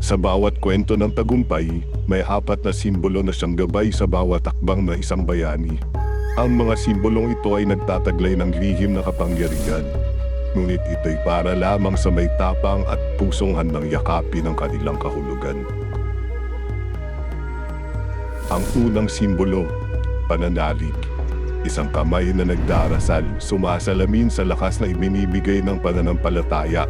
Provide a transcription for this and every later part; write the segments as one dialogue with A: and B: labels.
A: Sa bawat kwento ng tagumpay, may apat na simbolo na siyang gabay sa bawat takbang na isang bayani. Ang mga simbolong ito ay nagtataglay ng lihim na kapangyarihan. Ngunit ito'y para lamang sa may tapang at pusong handang yakapin ang kanilang kahulugan. Ang unang simbolo, pananalig. Isang kamay na nagdarasal, sumasalamin sa lakas na ibinibigay ng pananampalataya.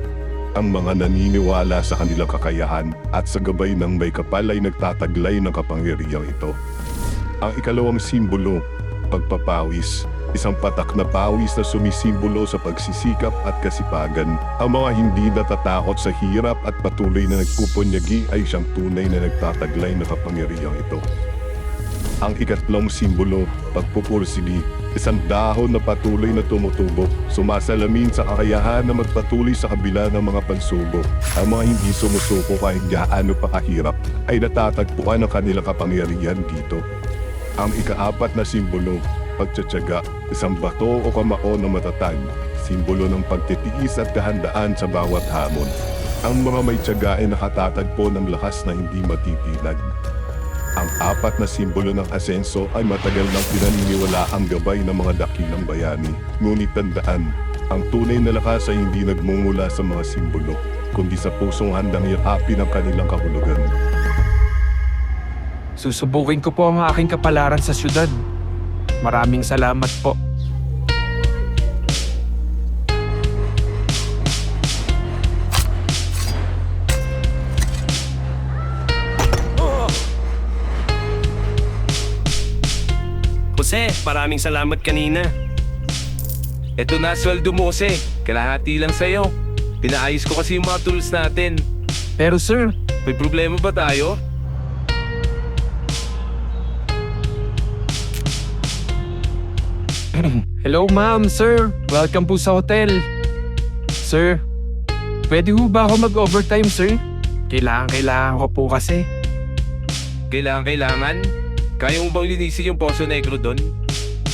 A: Ang mga naniniwala sa kanilang kakayahan at sa gabay ng may kapal ay nagtataglay ng kapangyarihang ito. Ang ikalawang simbolo, pagpapawis. Isang patak na pawis na sumisimbolo sa pagsisikap at kasipagan. Ang mga hindi natatakot sa hirap at patuloy na nagpupunyagi ay siyang tunay na nagtataglay ng kapangyarihang ito. Ang ikatlong simbolo, pagpupursigi. Isang dahon na patuloy na tumutubok, sumasalamin sa kakayahan na magpatuloy sa kabila ng mga pansubok. Ang mga hindi sumusuko kahit gaano pa kahirap ay natatagpuan ang kanilang kapangyarihan dito. Ang ikaapat na simbolo, pagtsatsaga. Isang bato o kamao na matatag, simbolo ng pagtitiis at kahandaan sa bawat hamon. Ang mga may tiyaga ay nakatatagpo ng lakas na hindi matitinag. Ang apat na simbolo ng asenso ay matagal nang pinaniniwala ang gabay ng mga dakilang bayani. Ngunit tandaan, ang tunay na lakas ay hindi nagmumula sa mga simbolo, kundi sa pusong handang yakapin ang kanilang kahulugan.
B: Susubukin ko po ang aking kapalaran sa syudad. Maraming salamat po.
C: Jose, maraming salamat kanina. Eto na sweldo mo, Jose. Kalahati lang sa'yo. Pinaayos ko kasi yung mga tools natin.
B: Pero sir,
C: May problema ba tayo?
B: hello ma'am, sir. Welcome po sa hotel. Sir, pwede ho ba ako mag-overtime, sir? Kailangan ko po kasi.
C: Kailangan? Kaya mo bang linisin yung Poso Negro doon?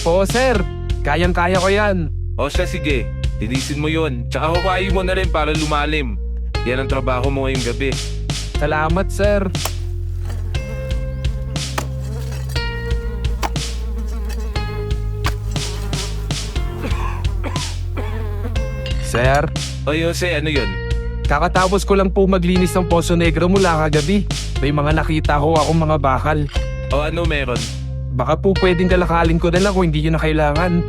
B: Oo, sir. Kayang-kaya ko yan.
C: O siya, sige. Linisin mo yun. Tsaka hukayin mo na rin para lumalim. Yan ang trabaho mo ngayong gabi.
B: Salamat, sir. Sir,
C: O Jose, ano yun?
B: kakatapos ko lang po maglinis ng Poso Negro mula kagabi. May mga nakita ko akong mga bakal.
C: O ano meron?
B: Baka po pwedeng kalakalin ko na lang kung hindi yun na kailangan.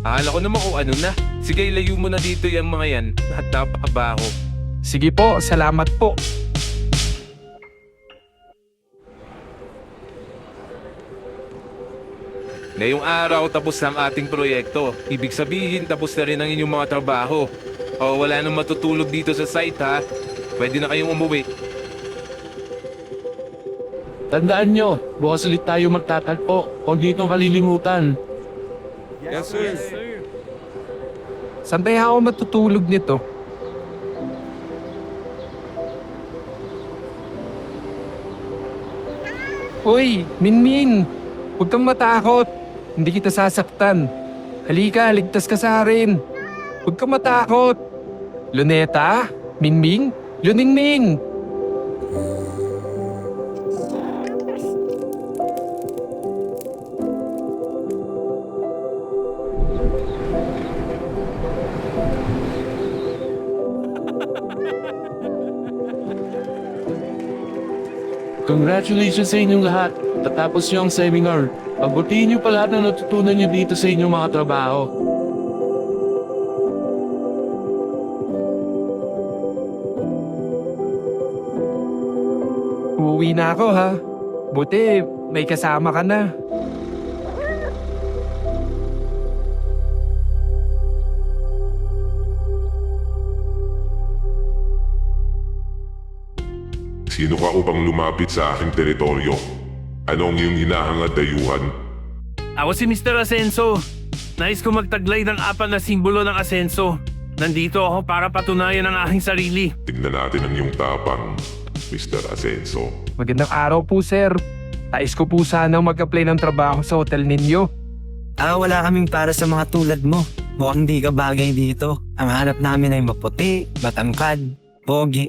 C: Akala ko naman kung ano na. Sige, layo mo na dito yung mga yan. At napakabaho.
B: Sige po, salamat po.
C: Ngayong araw tapos na ang ating proyekto. Ibig sabihin tapos na rin ang inyong mga trabaho. O wala nang matutulog dito sa site ha. Pwede na kayong umuwi.
D: Tandaan nyo, bukas ulit tayo magtatagpo. Huwag dito kalilimutan.
C: Yes sir.
B: Saan kaya ako matutulog nito? Uy, Minmin! Huwag kang matakot. Hindi kita sasaktan. Halika, ligtas ka sa akin. Huwag kang matakot. Luneta? Minming? Luningning!
D: Congratulations sa inyong lahat. Tatapos nyo ang seminar. Pagbutihin nyo pa lahat na natutunan nyo dito sa inyong mga trabaho.
B: Uuwi na ako ha. Buti, may kasama ka na.
E: Sino ka upang lumapit sa aking teritoryo? Ano ang iyong hinahangad dayuhan?
F: Ako si Mr. Asenso. Nais ko magtaglay ng apat na simbolo ng asenso. Nandito ako para patunayan ang aking sarili.
E: Tignan natin ang iyong tapang, Mr. Asenso.
B: Magandang araw po, sir. Nais ko po sanang mag-apply ng trabaho sa hotel ninyo.
G: Wala kaming para sa mga tulad mo. Mukhang di ka bagay dito. Ang hanap namin ay maputi, matangkad, pogi,